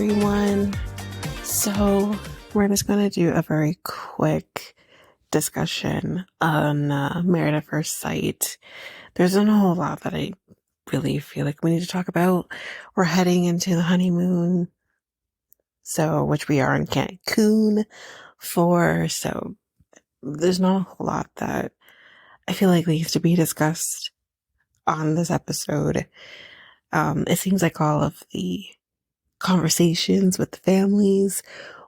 everyone. So we're just going to do a very quick discussion on Married at First Sight. There's not a whole lot that I really feel like we need to talk about. We're heading into the honeymoon, which we are in Cancun for. So there's not a whole lot that I feel like needs to be discussed on this episode. It seems like all of the conversations with the families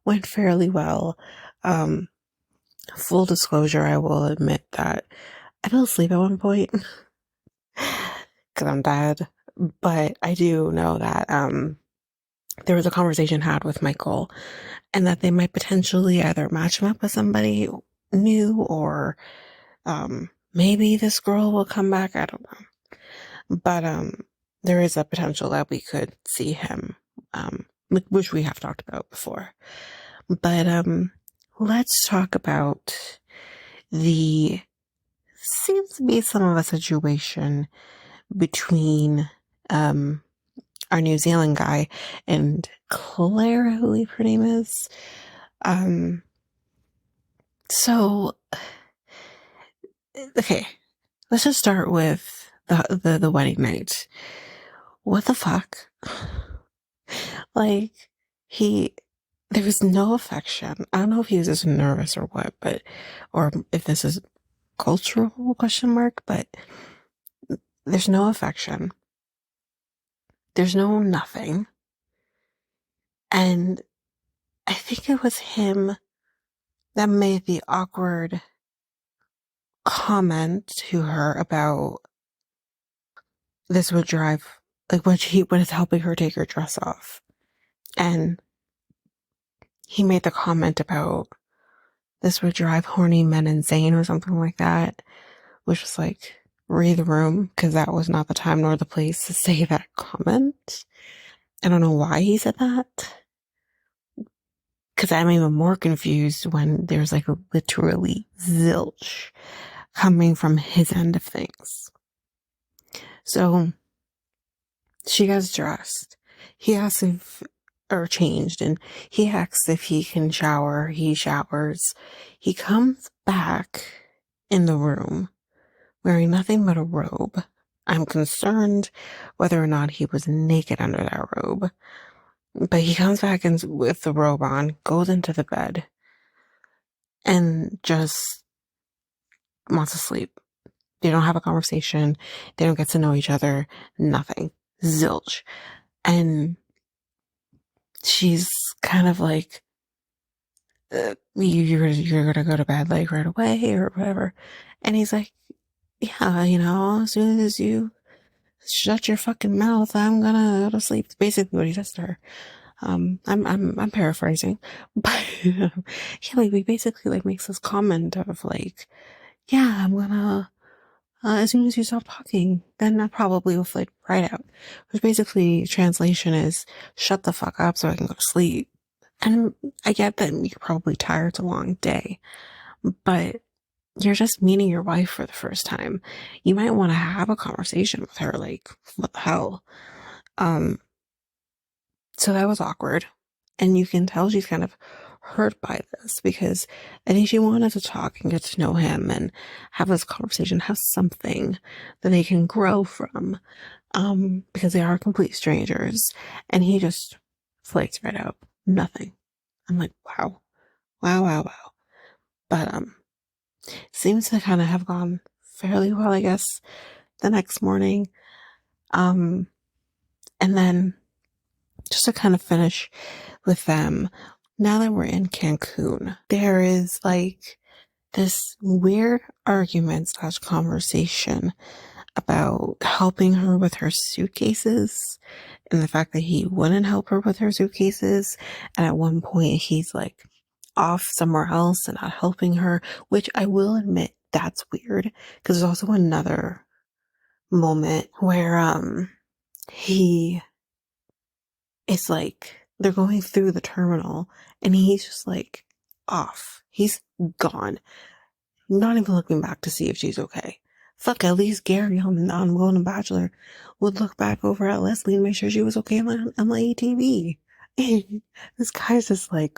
went fairly well. Full disclosure, I will admit that I fell asleep at one point because I'm bad, but I do know that there was a conversation had with Michael and that they might potentially either match him up with somebody new or maybe this girl will come back. I don't know, but there is a potential that we could see him, which we have talked about before. But let's talk about seems to be some of a situation between our New Zealand guy and Claire, I believe her name is. So okay, let's just start with the wedding night. What the fuck? Like, there was no affection. I don't know if he was just nervous or what, or if this is cultural question mark, but there's no affection. There's no nothing. And I think it was him that made the awkward comment to her about this would drive, like when it's helping her take her dress off. And he made the comment about this would drive horny men insane or something like that, which was like, read the room, because that was not the time nor the place to say that comment. I don't know why he said that, because I'm even more confused when there's like literally zilch coming from his end of things. So she gets dressed. He asks changed, and he asks if he can shower. He showers. He comes back in the room wearing nothing but a robe. I'm concerned whether or not he was naked under that robe. But he comes back with the robe on, goes into the bed, and just wants to sleep. They don't have a conversation. They don't get to know each other. Nothing. Zilch. And she's kind of like, you're gonna go to bed like right away or whatever. And he's like, yeah, as soon as you shut your fucking mouth, I'm gonna go to sleep. Basically what he says to her. I'm paraphrasing, but yeah, like he basically like makes this comment of like, yeah, I'm gonna, as soon as you stop talking, then I probably will flip right out. Which basically translation is shut the fuck up so I can go to sleep. And I get that you're probably tired, it's a long day, but you're just meeting your wife for the first time. You might want to have a conversation with her, like, what the hell? So that was awkward. And you can tell she's kind of hurt by this because I think she wanted to talk and get to know him and have this conversation, have something that they can grow from, because they are complete strangers. And he just flakes right out. Nothing. I'm like, wow. But, seems to kind of have gone fairly well, I guess, the next morning. And then just to kind of finish with them, now that we're in Cancun, there is like this weird argument / conversation about helping her with her suitcases and the fact that he wouldn't help her with her suitcases. And at one point he's like off somewhere else and not helping her, which I will admit that's weird, because there's also another moment where he is like, they're going through the terminal and he's just like off. He's gone. Not even looking back to see if she's okay. Fuck, at least Gary on Golden Bachelor would look back over at Leslie and make sure she was okay on the ATV. This guy's just like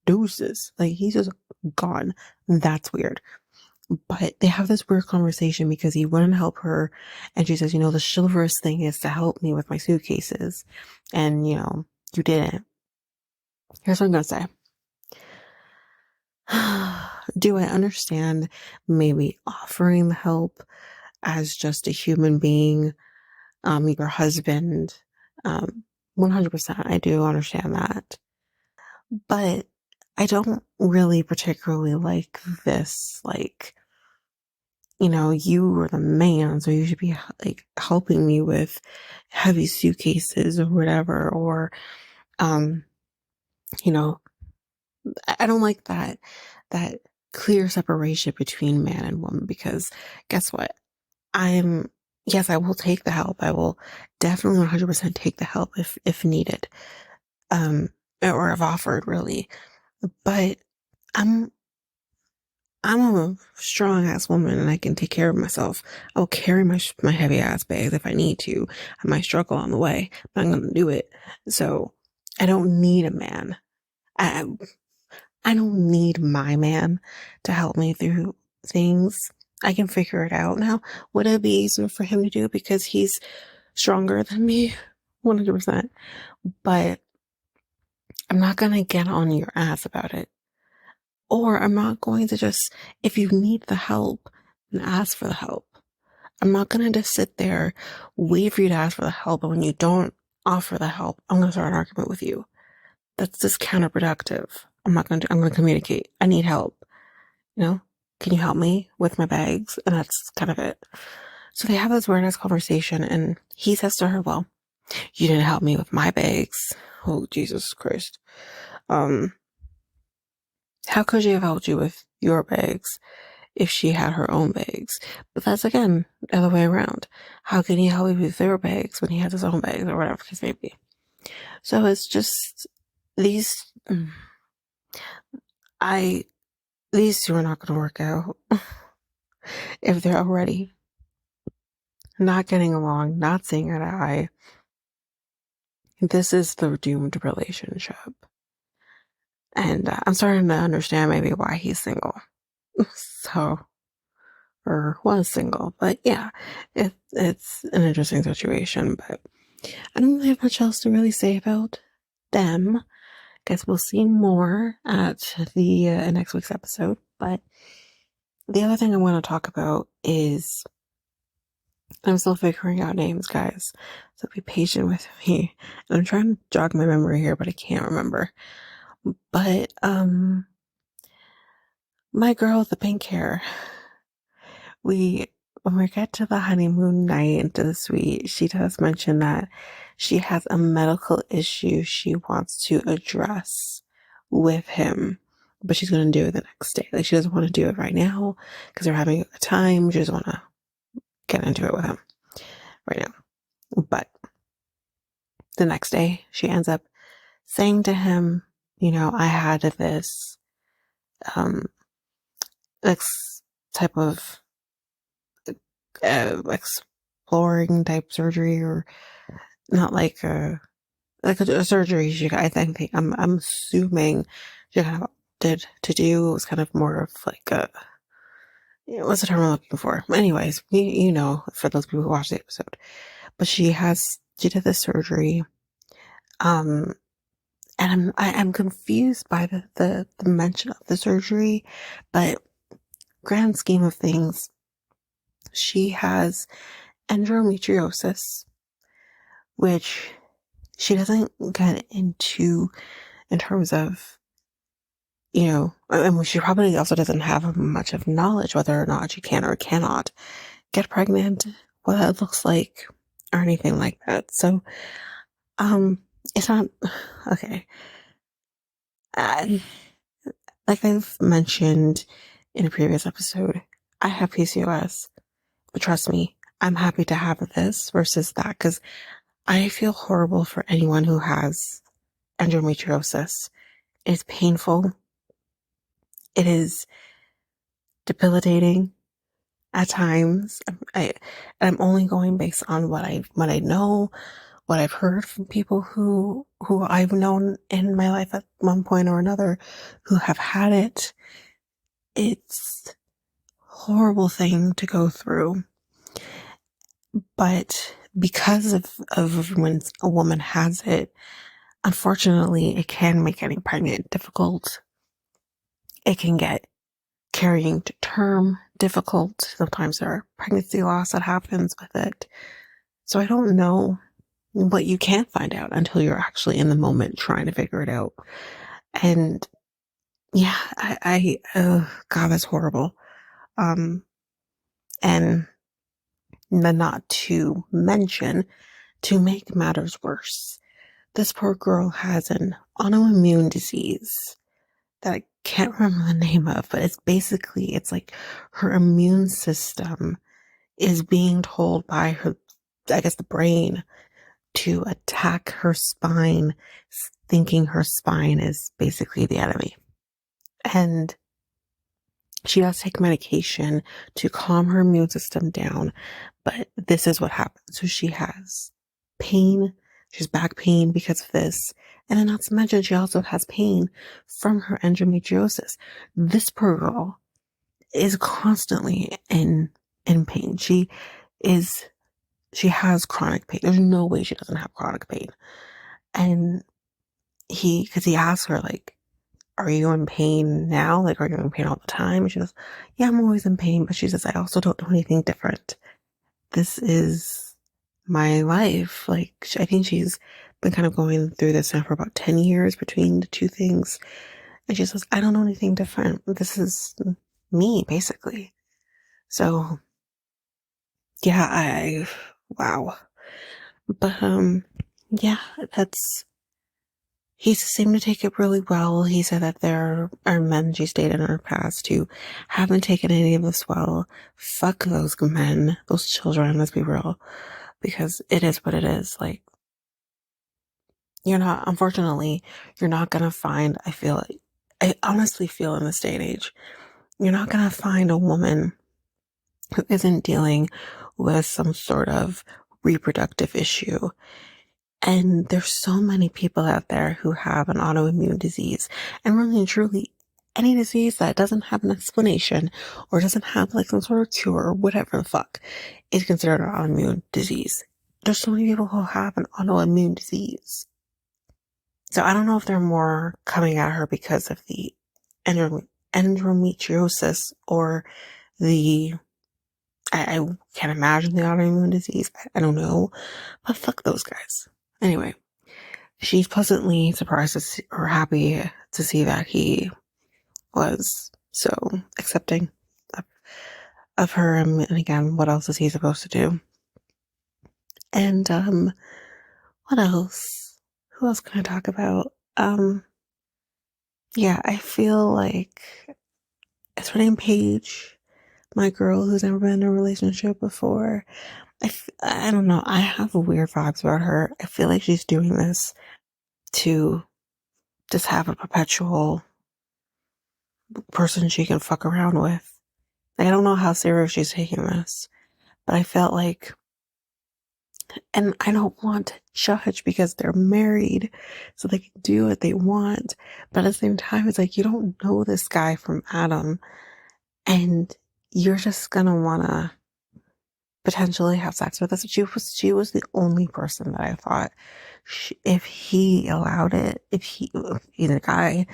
deuces. Like he's just gone. That's weird. But they have this weird conversation because he wouldn't help her. And she says, the chivalrous thing is to help me with my suitcases. And, you didn't. Here's what I'm going to say. Do I understand maybe offering the help as just a human being, your husband? 100%. I do understand that. But I don't really particularly like this, like, you were the man, so you should be like helping me with heavy suitcases or whatever. Or, um, you know, I don't like that clear separation between man and woman, because guess what? Yes, I will take the help. I will definitely 100% take the help if needed. Or if offered, really. But I'm I'm a strong ass woman and I can take care of myself. I'll carry my heavy ass bags if I need to. I might struggle on the way, but I'm gonna do it. So I don't need a man. I I don't need my man to help me through things. I can figure it out. Now, would it be easier for him to do because he's stronger than me? 100%. But I'm not gonna get on your ass about it. Or I'm not going to just, if you need the help, then ask for the help. I'm not going to just sit there, wait for you to ask for the help, and when you don't offer the help, I'm going to start an argument with you. That's just counterproductive. I'm going to communicate. I need help. Can you help me with my bags? And that's kind of it. So they have this weird ass conversation, and he says to her, well, you didn't help me with my bags. Oh, Jesus Christ. How could she have helped you with your bags if she had her own bags? But that's, again, the other way around. How can he help you with their bags when he has his own bags, or whatever it may be? So it's just these two are not going to work out if they're already not getting along, not seeing eye to eye. This is the doomed relationship. And I'm starting to understand maybe why he's single. So, or was single. But yeah, it's an interesting situation. But I don't really have much else to really say about them. Guess we'll see more at the next week's episode. But the other thing I want to talk about is I'm still figuring out names, guys. So be patient with me. And I'm trying to jog my memory here, but I can't remember. But my girl with the pink hair, when we get to the honeymoon night into the suite, she does mention that she has a medical issue she wants to address with him, but she's going to do it the next day. Like, she doesn't want to do it right now because they're having a time. She doesn't want to get into it with him right now. But the next day, she ends up saying to him, I had this type of exploring type surgery, or not like a surgery. I'm assuming she kind of opted to do. It was kind of more of like a, what's the term I'm looking for? Anyways, for those people who watched the episode, but she did this surgery, and I'm confused by the mention of the surgery, but grand scheme of things, she has endometriosis, which she doesn't get into in terms of, and she probably also doesn't have much of knowledge whether or not she can or cannot get pregnant, what that looks like, or anything like that. So, it's not, okay. Like I've mentioned in a previous episode, I have PCOS, but trust me, I'm happy to have this versus that, because I feel horrible for anyone who has endometriosis. It's painful. It is debilitating at times. I'm only going based on what I know, what I've heard from people who I've known in my life at one point or another who have had it, it's a horrible thing to go through. But because of when a woman has it, unfortunately, it can make getting pregnant difficult. It can get carrying to term difficult. Sometimes there are pregnancy loss that happens with it. So I don't know what you can't find out until you're actually in the moment trying to figure it out. And yeah, God, that's horrible. And not to mention, to make matters worse, this poor girl has an autoimmune disease that I can't remember the name of, but it's like her immune system is being told by her, I guess, the brain to attack her spine, thinking her spine is basically the enemy. And she does take medication to calm her immune system down, but this is what happens. So she has pain, she has back pain because of this, and then not to mention she also has pain from her endometriosis. This poor girl is constantly in pain. She has chronic pain. There's no way she doesn't have chronic pain. And because he asked her, like, are you in pain now? Like, are you in pain all the time? And she goes, yeah, I'm always in pain. But she says, I also don't do anything different. This is my life. Like, I think she's been kind of going through this now for about 10 years between the two things. And she says, I don't know anything different. This is me, basically. So, yeah, wow. But, yeah, he seemed to take it really well. He said that there are men she's dated in her past who haven't taken any of this well. Fuck those men, those children, let's be real. Because it is what it is. Like, unfortunately, you're not gonna find, I honestly feel in this day and age, you're not gonna find a woman who isn't dealing with some sort of reproductive issue. And there's so many people out there who have an autoimmune disease, and really and truly, any disease that doesn't have an explanation or doesn't have like some sort of cure or whatever the fuck is considered an autoimmune disease. There's so many people who have an autoimmune disease. So I don't know if they're more coming at her because of the endometriosis or I can't imagine the autoimmune disease. I don't know, but fuck those guys. Anyway. She's pleasantly surprised or happy to see that he was so accepting of her. And again, what else is he supposed to do? And, what else? Who else can I talk about? Yeah, I feel like it's her name Paige, my girl who's never been in a relationship before. I don't know. I have weird vibes about her. I feel like she's doing this to just have a perpetual person she can fuck around with. Like, I don't know how serious she's taking this, but I felt like, and I don't want to judge because they're married, so they can do what they want. But at the same time, it's like, you don't know this guy from Adam, and you're just gonna wanna potentially have sex with us. She was the only person that I thought, if he allowed it, if he's a guy,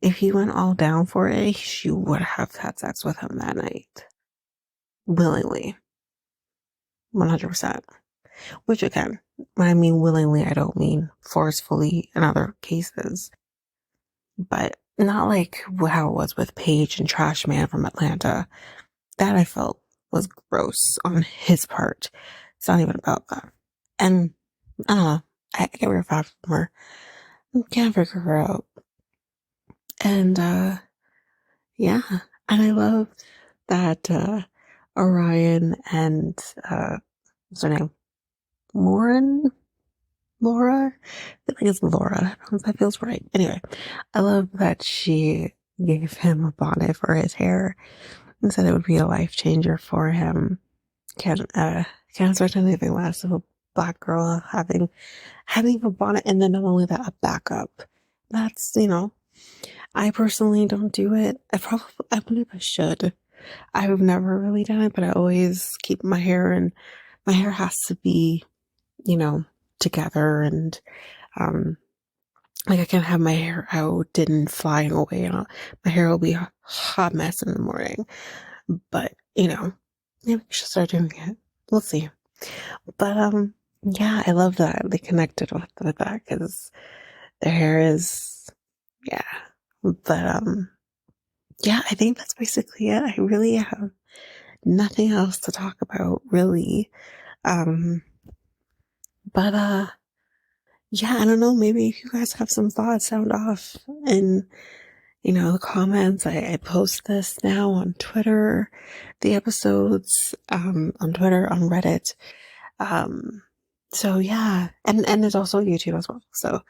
if he went all down for it, she would have had sex with him that night. Willingly. 100%. Which again, when I mean willingly, I don't mean forcefully in other cases. But not like how it was with Paige and Trash Man from Atlanta. That I felt was gross on his part. It's not even about that. And I don't know. I get weird vibes from her. I can't figure her out. And yeah. And I love that Orion and what's her name? Laura? I think it's Laura. That feels right. Anyway, I love that she gave him a bonnet for his hair and said it would be a life changer for him. Can't expect anything less of black girl having a bonnet, and then not only that, a backup. That's, I personally don't do it. I believe I should. I've never really done it, but I always keep my hair, and my hair has to be, together, and, like I can have my hair out and flying away, and my hair will be a hot mess in the morning. But, maybe I should start doing it. We'll see. But, yeah, I love that they connected with that, because their hair is, yeah. But, yeah, I think that's basically it. I really have nothing else to talk about, really. But, yeah, I don't know. Maybe if you guys have some thoughts, sound off in, the comments. I post this now on Twitter, the episodes, on Twitter, on Reddit. So yeah, and there's also YouTube as well. So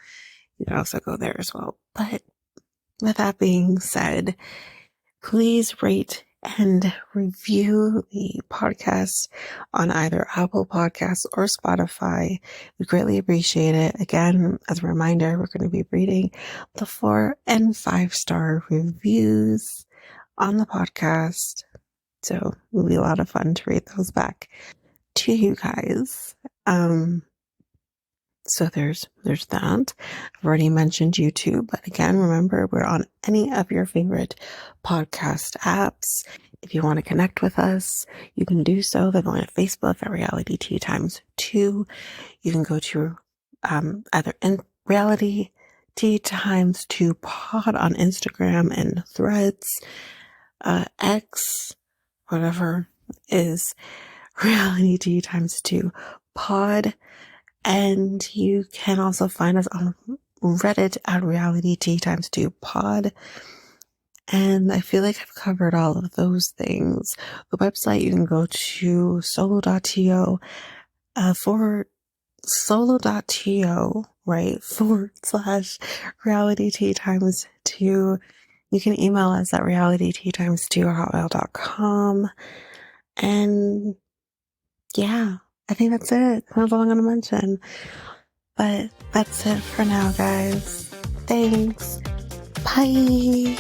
you can also go there as well. But with that being said, please rate and review the podcast on either Apple Podcasts or Spotify. We greatly appreciate it. Again, as a reminder, we're going to be reading the 4 and 5-star reviews on the podcast. So it will be a lot of fun to read those back to you guys. So there's that. I've already mentioned YouTube, but again, remember, we're on any of your favorite podcast apps. If you want to connect with us, you can do so by going to Facebook at Reality Tea Times 2. You can go to either in Reality Tea Times 2 Pod on Instagram and Threads, X, whatever is Reality Tea Times 2 Pod. And you can also find us on Reddit at Reality Tea Times 2 Pod. And I feel like I've covered all of those things. The website, you can go to solo.to for solo.to, right, / Reality Tea Times 2. You can email us at realityteatimes2@hotmail.com. And yeah, I think that's it. That's all I'm going to mention. But that's it for now, guys. Thanks. Bye.